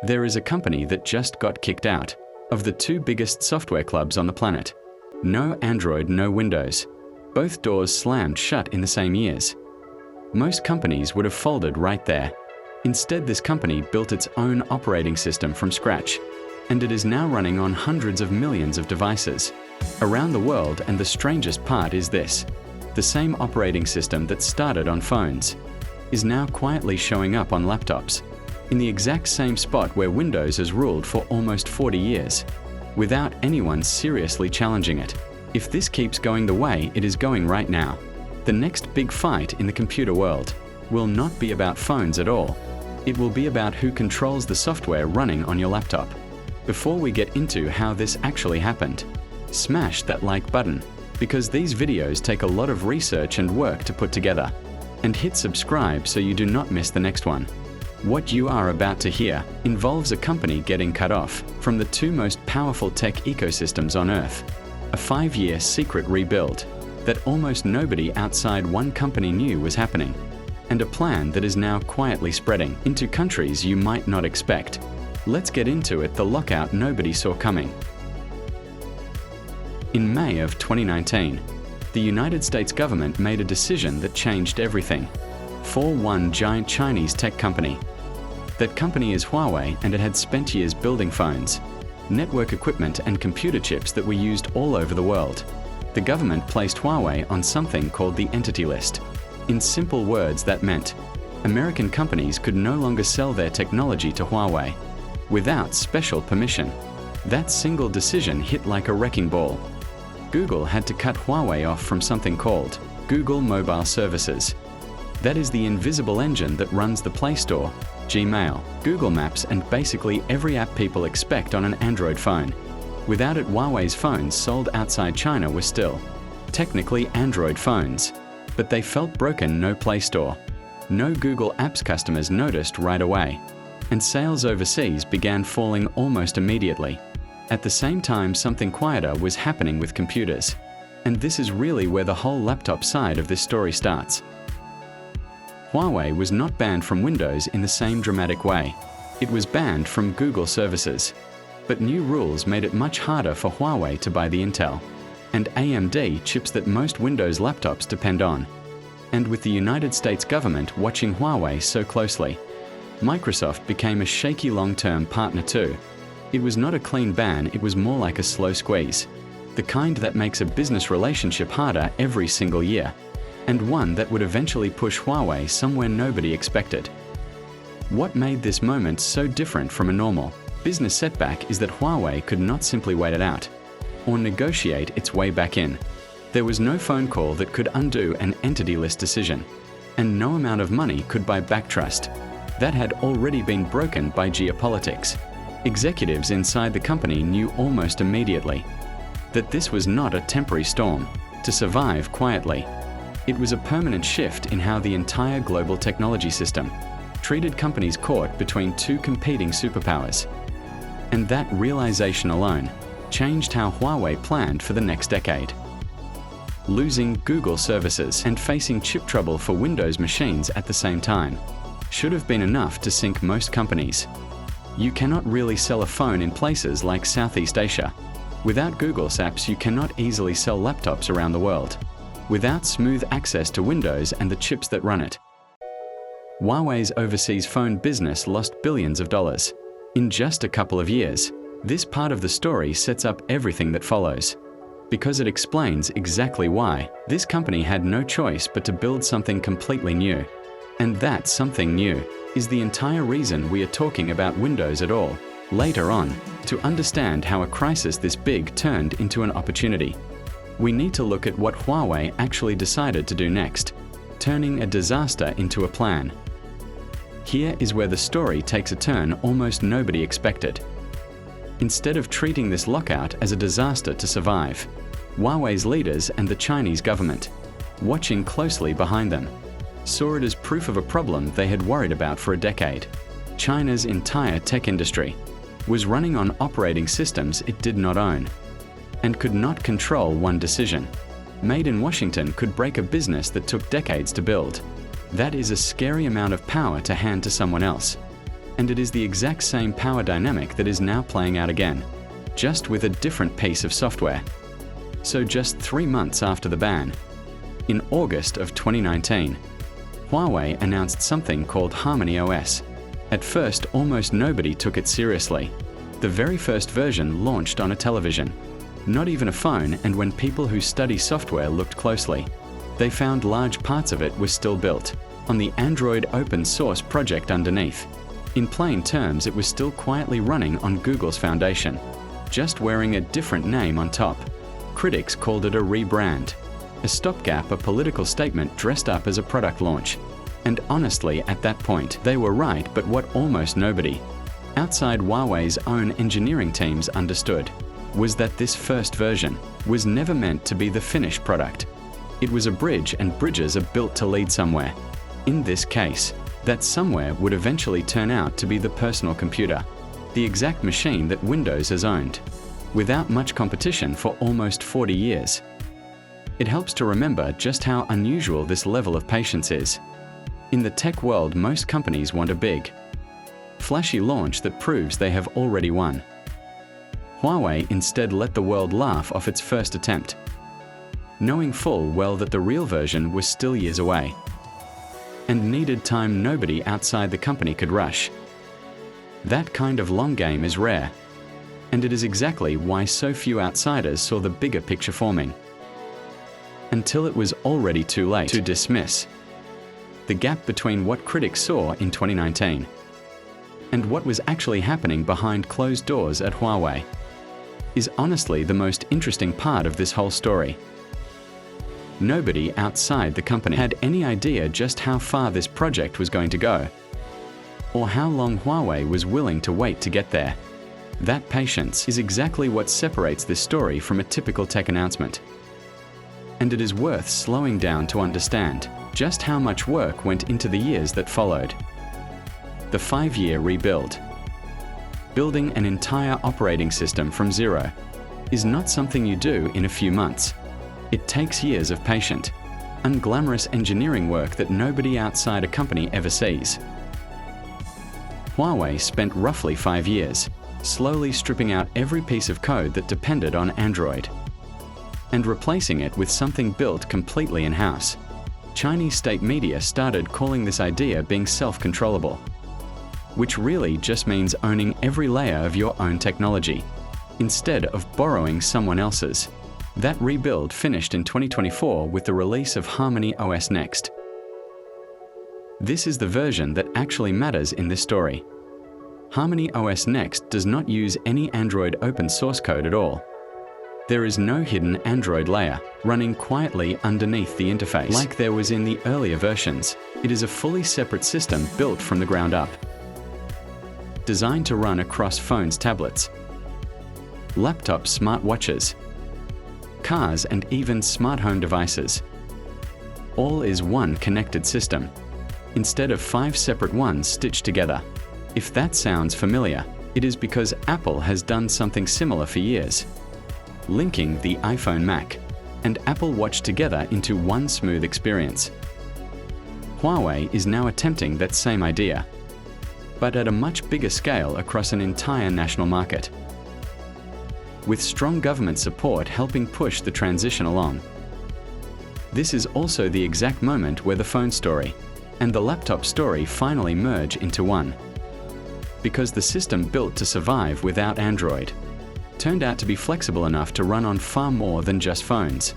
There is a company that just got kicked out of the two biggest software clubs on the planet. No Android, no Windows. Both doors slammed shut in the same years. Most companies would have folded right there. Instead, this company built its own operating system from scratch, and it is now running on hundreds of millions of devices around the world. And the strangest part is this: the same operating system that started on phones is now quietly showing up on laptops, in the exact same spot where Windows has ruled for almost 40 years, without anyone seriously challenging it. If this keeps going the way it is going right now, the next big fight in the computer world will not be about phones at all. It will be about who controls the software running on your laptop. Before we get into how this actually happened, smash that like button, because these videos take a lot of research and work to put together, and hit subscribe so you do not miss the next one. What you are about to hear involves a company getting cut off from the two most powerful tech ecosystems on Earth, a 5-year secret rebuild that almost nobody outside one company knew was happening, and a plan that is now quietly spreading into countries you might not expect. Let's get into it. The lockout nobody saw coming. In May of 2019, the United States government made a decision that changed everything for one giant Chinese tech company. That company is Huawei, and it had spent years building phones, network equipment and computer chips that were used all over the world. The government placed Huawei on something called the Entity List. In simple words, that meant American companies could no longer sell their technology to Huawei without special permission. That single decision hit like a wrecking ball. Google had to cut Huawei off from something called Google Mobile Services. That is the invisible engine that runs the Play Store, Gmail, Google Maps, and basically every app people expect on an Android phone. Without it, Huawei's phones sold outside China were still technically Android phones, but they felt broken. No Play Store, no Google Apps. Customers noticed right away, and sales overseas began falling almost immediately. At the same time, something quieter was happening with computers, and this is really where the whole laptop side of this story starts. Huawei was not banned from Windows in the same dramatic way. It was banned from Google services. But new rules made it much harder for Huawei to buy the Intel and AMD chips that most Windows laptops depend on. And with the United States government watching Huawei so closely, Microsoft became a shaky long-term partner too. It was not a clean ban, it was more like a slow squeeze, the kind that makes a business relationship harder every single year, and one that would eventually push Huawei somewhere nobody expected. What made this moment so different from a normal business setback is that Huawei could not simply wait it out or negotiate its way back in. There was no phone call that could undo an entity list decision, and no amount of money could buy back trust that had already been broken by geopolitics. Executives inside the company knew almost immediately that this was not a temporary storm to survive quietly. It was a permanent shift in how the entire global technology system treated companies caught between two competing superpowers. And that realization alone changed how Huawei planned for the next decade. Losing Google services and facing chip trouble for Windows machines at the same time should have been enough to sink most companies. You cannot really sell a phone in places like Southeast Asia. Without Google's apps, you cannot easily sell laptops around the world without smooth access to Windows and the chips that run it. Huawei's overseas phone business lost billions of dollars in just a couple of years. This part of the story sets up everything that follows, because it explains exactly why this company had no choice but to build something completely new. And that something new is the entire reason we are talking about Windows at all later on. To understand how a crisis this big turned into an opportunity, we need to look at what Huawei actually decided to do next, turning a disaster into a plan. Here is where the story takes a turn almost nobody expected. Instead of treating this lockout as a disaster to survive, Huawei's leaders and the Chinese government, watching closely behind them, saw it as proof of a problem they had worried about for a decade. China's entire tech industry was running on operating systems it did not own and could not control. One decision made in Washington could break a business that took decades to build. That is a scary amount of power to hand to someone else. And it is the exact same power dynamic that is now playing out again, just with a different piece of software. So just 3 months after the ban, in August of 2019, Huawei announced something called HarmonyOS. At first, almost nobody took it seriously. The very first version launched on a television, not even a phone, and when people who study software looked closely, they found large parts of it were still built on the Android open source project underneath. In plain terms, it was still quietly running on Google's foundation, just wearing a different name on top. Critics called it a rebrand, a stopgap, a political statement dressed up as a product launch. And honestly, at that point, they were right, but what almost nobody, outside Huawei's own engineering teams, understood was that this first version was never meant to be the finished product. It was a bridge, and bridges are built to lead somewhere. In this case, that somewhere would eventually turn out to be the personal computer, the exact machine that Windows has owned, without much competition for almost 40 years. It helps to remember just how unusual this level of patience is. In the tech world, most companies want a big, flashy launch that proves they have already won. Huawei instead let the world laugh off its first attempt, knowing full well that the real version was still years away, and needed time nobody outside the company could rush. That kind of long game is rare, and it is exactly why so few outsiders saw the bigger picture forming, until it was already too late to dismiss the gap between what critics saw in 2019 and what was actually happening behind closed doors at Huawei is honestly the most interesting part of this whole story. Nobody outside the company had any idea just how far this project was going to go, or how long Huawei was willing to wait to get there. That patience is exactly what separates this story from a typical tech announcement. And it is worth slowing down to understand just how much work went into the years that followed. The 5-year rebuild. Building an entire operating system from zero is not something you do in a few months. It takes years of patient, unglamorous engineering work that nobody outside a company ever sees. Huawei spent roughly 5 years, slowly stripping out every piece of code that depended on Android, and replacing it with something built completely in-house. Chinese state media started calling this idea being self-controllable, which really just means owning every layer of your own technology, instead of borrowing someone else's. That rebuild finished in 2024 with the release of HarmonyOS Next. This is the version that actually matters in this story. HarmonyOS Next does not use any Android open source code at all. There is no hidden Android layer running quietly underneath the interface like there was in the earlier versions. It is a fully separate system built from the ground up, designed to run across phones, tablets, laptops, smartwatches, cars, and even smart home devices. All is one connected system, instead of 5 separate ones stitched together. If that sounds familiar, it is because Apple has done something similar for years, linking the iPhone, Mac, and Apple Watch together into one smooth experience. Huawei is now attempting that same idea, but at a much bigger scale across an entire national market, with strong government support helping push the transition along. This is also the exact moment where the phone story and the laptop story finally merge into one, because the system built to survive without Android turned out to be flexible enough to run on far more than just phones.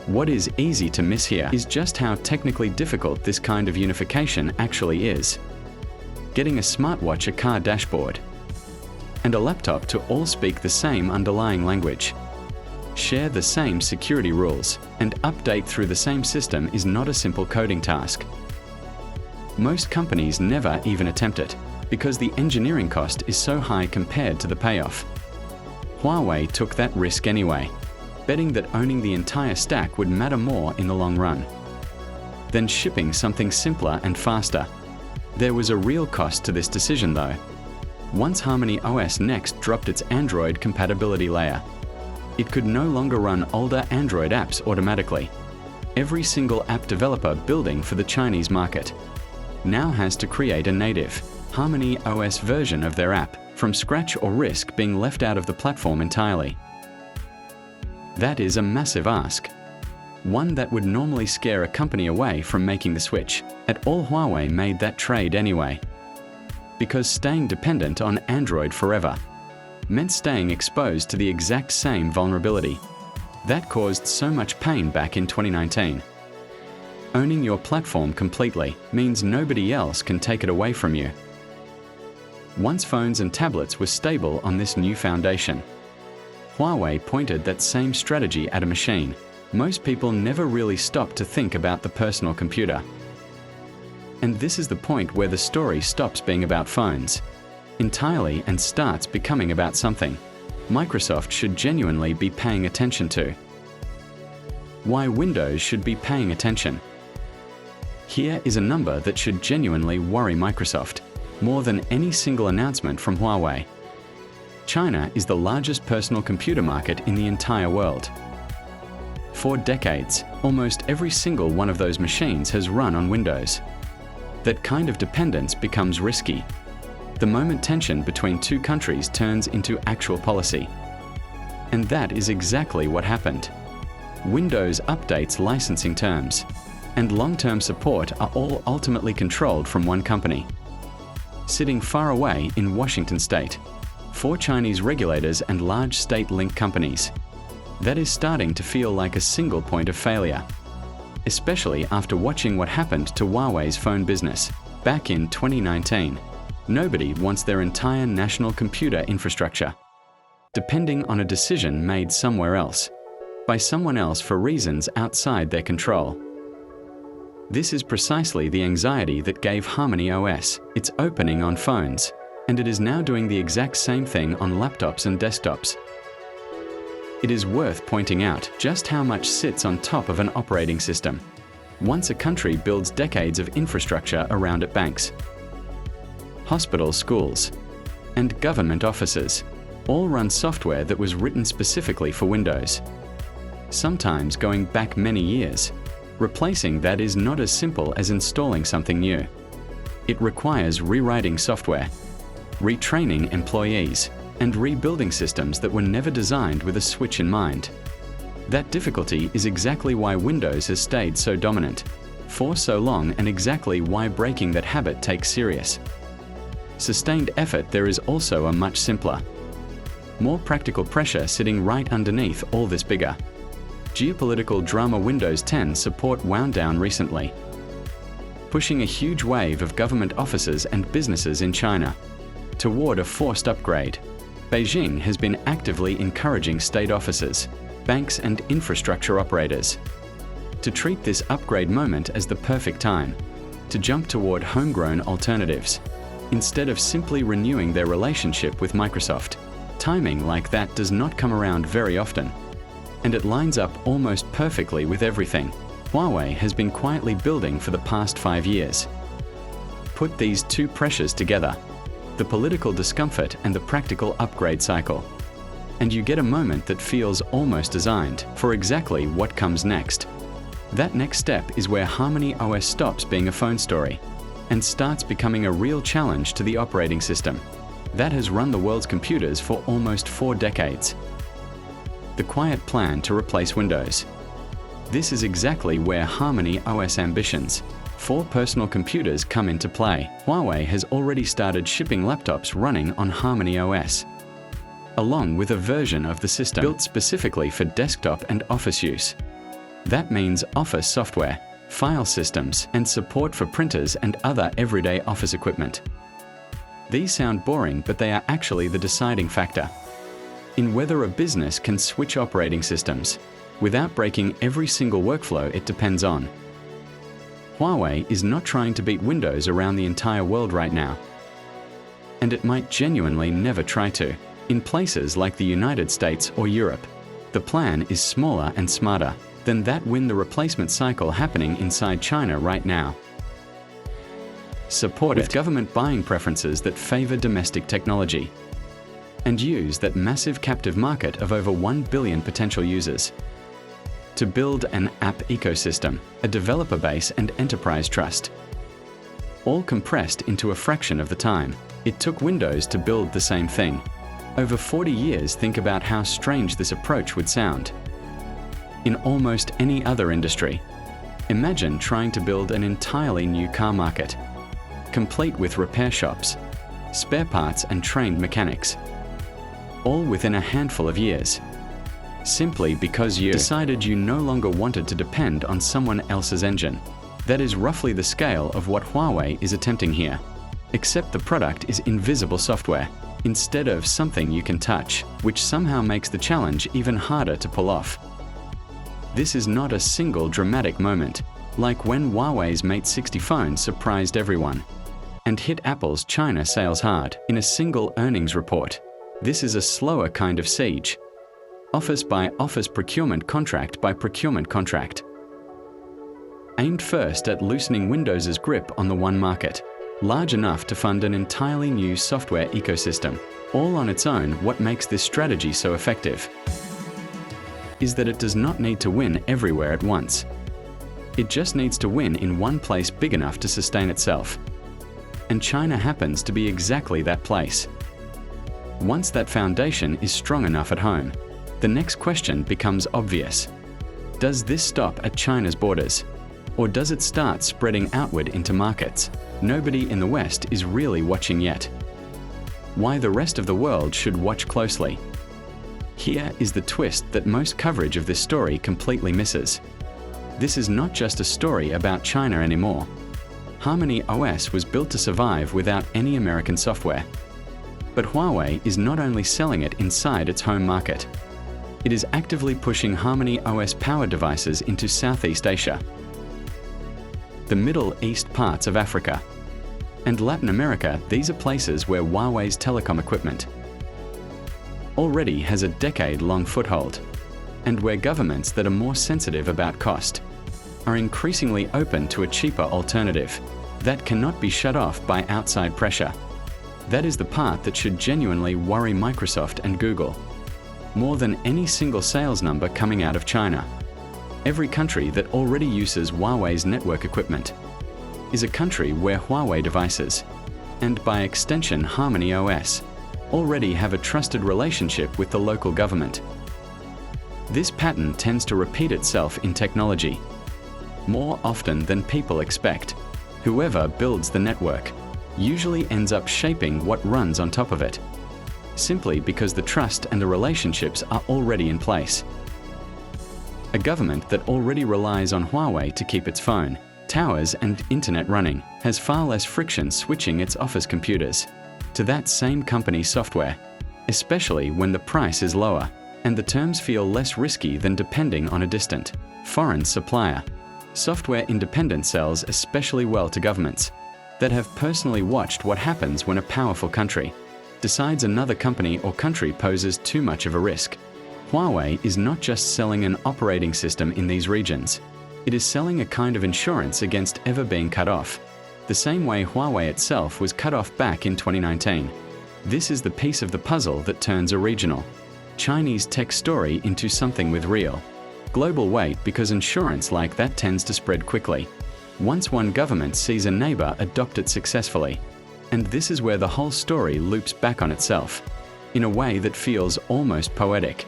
What is easy to miss here is just how technically difficult this kind of unification actually is. Getting a smartwatch, a car dashboard, and a laptop to all speak the same underlying language, share the same security rules, and update through the same system is not a simple coding task. Most companies never even attempt it, because the engineering cost is so high compared to the payoff. Huawei took that risk anyway, betting that owning the entire stack would matter more in the long run than shipping something simpler and faster. There was a real cost to this decision though. Once HarmonyOS Next dropped its Android compatibility layer, it could no longer run older Android apps automatically. Every single app developer building for the Chinese market now has to create a native HarmonyOS version of their app from scratch or risk being left out of the platform entirely. That is a massive ask. One that would normally scare a company away from making the switch. At all, Huawei made that trade anyway. Because staying dependent on Android forever meant staying exposed to the exact same vulnerability. That caused so much pain back in 2019. Owning your platform completely means nobody else can take it away from you. Once phones and tablets were stable on this new foundation, Huawei pointed that same strategy at a machine. Most people never really stop to think about the personal computer. And this is the point where the story stops being about phones entirely and starts becoming about something Microsoft should genuinely be paying attention to. Why Windows should be paying attention. Here is a number that should genuinely worry Microsoft more than any single announcement from Huawei. China is the largest personal computer market in the entire world. For decades, almost every single one of those machines has run on Windows. That kind of dependence becomes risky the moment tension between two countries turns into actual policy. And that is exactly what happened. Windows updates licensing terms, and long-term support are all ultimately controlled from one company. Sitting far away in Washington state, 4 Chinese regulators and large state-linked companies. That is starting to feel like a single point of failure, especially after watching what happened to Huawei's phone business back in 2019. Nobody wants their entire national computer infrastructure depending on a decision made somewhere else, by someone else for reasons outside their control. This is precisely the anxiety that gave HarmonyOS its opening on phones, and it is now doing the exact same thing on laptops and desktops. It is worth pointing out just how much sits on top of an operating system once a country builds decades of infrastructure around it. Banks, hospitals, schools, and government offices all run software that was written specifically for Windows, sometimes going back many years. Replacing that is not as simple as installing something new. It requires rewriting software, retraining employees, and rebuilding systems that were never designed with a switch in mind. That difficulty is exactly why Windows has stayed so dominant for so long, and exactly why breaking that habit takes serious, sustained effort. There is also a much simpler, more practical pressure sitting right underneath all this bigger geopolitical drama. Windows 10 support wound down recently, pushing a huge wave of government offices and businesses in China toward a forced upgrade. Beijing has been actively encouraging state offices, banks, and infrastructure operators to treat this upgrade moment as the perfect time to jump toward homegrown alternatives, instead of simply renewing their relationship with Microsoft. Timing like that does not come around very often, and it lines up almost perfectly with everything Huawei has been quietly building for the past 5 years. Put these two pressures together, the political discomfort and the practical upgrade cycle, and you get a moment that feels almost designed for exactly what comes next. That next step is where HarmonyOS stops being a phone story and starts becoming a real challenge to the operating system that has run the world's computers for almost 4 decades. The quiet plan to replace Windows. This is exactly where HarmonyOS ambitions for personal computers come into play. Huawei has already started shipping laptops running on HarmonyOS, along with a version of the system built specifically for desktop and office use. That means office software, file systems, and support for printers and other everyday office equipment. These sound boring, but they are actually the deciding factor in whether a business can switch operating systems without breaking every single workflow it depends on. Huawei is not trying to beat Windows around the entire world right now, and it might genuinely never try to. In places like the United States or Europe, the plan is smaller and smarter than that. Win the replacement cycle happening inside China right now. Support with government buying preferences that favor domestic technology, and use that massive captive market of over 1 billion potential users to build an app ecosystem, a developer base, and enterprise trust. all compressed into a fraction of the time it took Windows to build the same thing. Over 40 years, think about how strange this approach would sound. In almost any other industry, imagine trying to build an entirely new car market, complete with repair shops, spare parts and trained mechanics, all within a handful of years, simply because you decided you no longer wanted to depend on someone else's engine. That is roughly the scale of what Huawei is attempting here, except the product is invisible software instead of something you can touch, which somehow makes the challenge even harder to pull off. This is not a single dramatic moment, like when Huawei's Mate 60 phone surprised everyone and hit Apple's China sales hard in a single earnings report. This is a slower kind of siege, office by office, procurement contract by procurement contract, aimed first at loosening Windows's grip on the one market, large enough to fund an entirely new software ecosystem. All on its own, what makes this strategy so effective is that it does not need to win everywhere at once. It just needs to win in one place big enough to sustain itself. And China happens to be exactly that place. Once that foundation is strong enough at home, the next question becomes obvious. Does this stop at China's borders? Or does it start spreading outward into markets nobody in the West is really watching yet? Why the rest of the world should watch closely. Here is the twist that most coverage of this story completely misses. This is not just a story about China anymore. HarmonyOS was built to survive without any American software. But Huawei is not only selling it inside its home market, it is actively pushing HarmonyOS powered devices into Southeast Asia, the Middle East, parts of Africa, and Latin America. These are places where Huawei's telecom equipment already has a decade-long foothold, and where governments that are more sensitive about cost are increasingly open to a cheaper alternative that cannot be shut off by outside pressure. That is the part that should genuinely worry Microsoft and Google, more than any single sales number coming out of China. Every country that already uses Huawei's network equipment is a country where Huawei devices, and by extension HarmonyOS, already have a trusted relationship with the local government. This pattern tends to repeat itself in technology more often than people expect. Whoever builds the network usually ends up shaping what runs on top of it, simply because the trust and the relationships are already in place. A government that already relies on Huawei to keep its phone, towers and internet running has far less friction switching its office computers to that same company's software, especially when the price is lower and the terms feel less risky than depending on a distant, foreign supplier. Software independence sells especially well to governments that have personally watched what happens when a powerful country decides another company or country poses too much of a risk. Huawei is not just selling an operating system in these regions. It is selling a kind of insurance against ever being cut off, the same way Huawei itself was cut off back in 2019. This is the piece of the puzzle that turns a regional Chinese tech story into something with real global weight, because insurance like that tends to spread quickly once one government sees a neighbor adopt it successfully. And this is where the whole story loops back on itself in a way that feels almost poetic.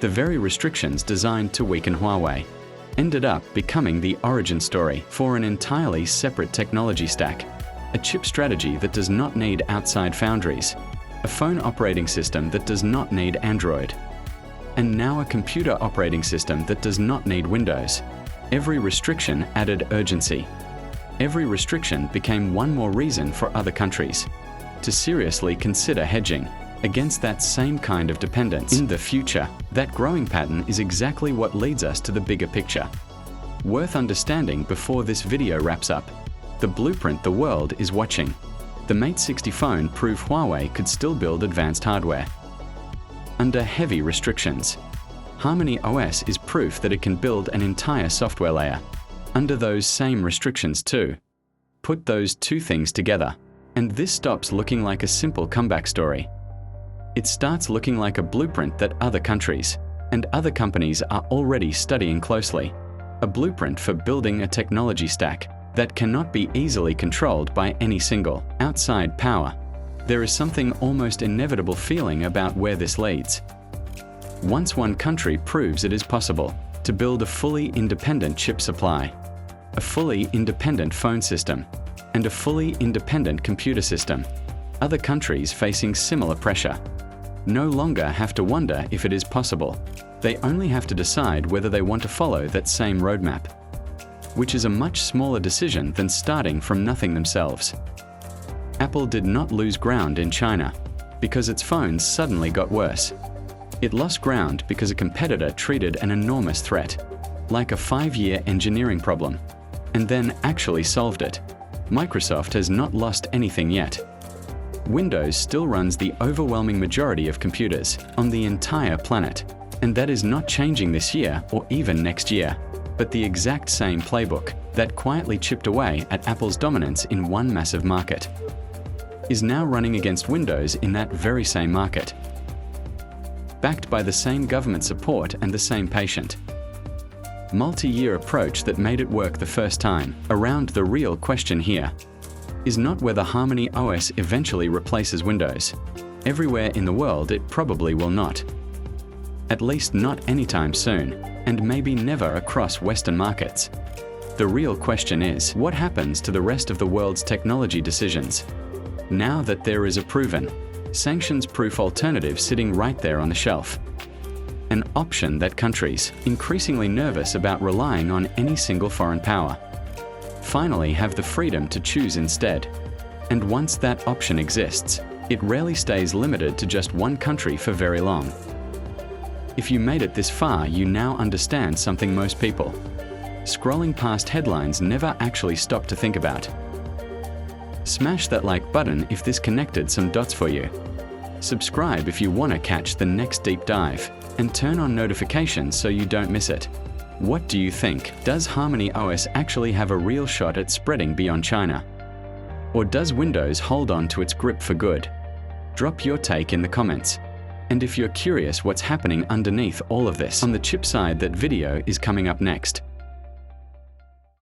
The very restrictions designed to weaken Huawei ended up becoming the origin story for an entirely separate technology stack, a chip strategy that does not need outside foundries, a phone operating system that does not need Android, and now a computer operating system that does not need Windows. Every restriction added urgency. Every restriction became one more reason for other countries to seriously consider hedging against that same kind of dependence in the future. That growing pattern is exactly what leads us to the bigger picture, worth understanding before this video wraps up. The blueprint the world is watching. The Mate 60 phone proved Huawei could still build advanced hardware under heavy restrictions. HarmonyOS is proof that it can build an entire software layer under those same restrictions too. Put those two things together, and this stops looking like a simple comeback story. It starts looking like a blueprint that other countries and other companies are already studying closely. A blueprint for building a technology stack that cannot be easily controlled by any single outside power. There is something almost inevitable feeling about where this leads. Once one country proves it is possible to build a fully independent chip supply, a fully independent phone system, and a fully independent computer system, other countries facing similar pressure no longer have to wonder if it is possible. They only have to decide whether they want to follow that same roadmap, which is a much smaller decision than starting from nothing themselves. Apple did not lose ground in China because its phones suddenly got worse. It lost ground because a competitor treated an enormous threat, like a 5-year engineering problem, and then actually solved it. Microsoft has not lost anything yet. Windows still runs the overwhelming majority of computers on the entire planet, and that is not changing this year or even next year. But the exact same playbook that quietly chipped away at Apple's dominance in one massive market is now running against Windows in that very same market, backed by the same government support and the same patient, multi-year approach that made it work the first time. Around the real question here is not whether HarmonyOS eventually replaces Windows. Everywhere in the world it probably will not. At least not anytime soon, and maybe never across Western markets. The real question is, what happens to the rest of the world's technology decisions now that there is a proven, sanctions-proof alternative sitting right there on the shelf? An option that countries, increasingly nervous about relying on any single foreign power, finally have the freedom to choose instead. And once that option exists, it rarely stays limited to just one country for very long. If you made it this far, you now understand something most people, scrolling past headlines, never actually stop to think about. Smash that like button if this connected some dots for you. Subscribe if you want to catch the next deep dive, and turn on notifications so you don't miss it. What do you think? Does HarmonyOS actually have a real shot at spreading beyond China? Or does Windows hold on to its grip for good? Drop your take in the comments. And if you're curious what's happening underneath all of this on the chip side, that video is coming up next.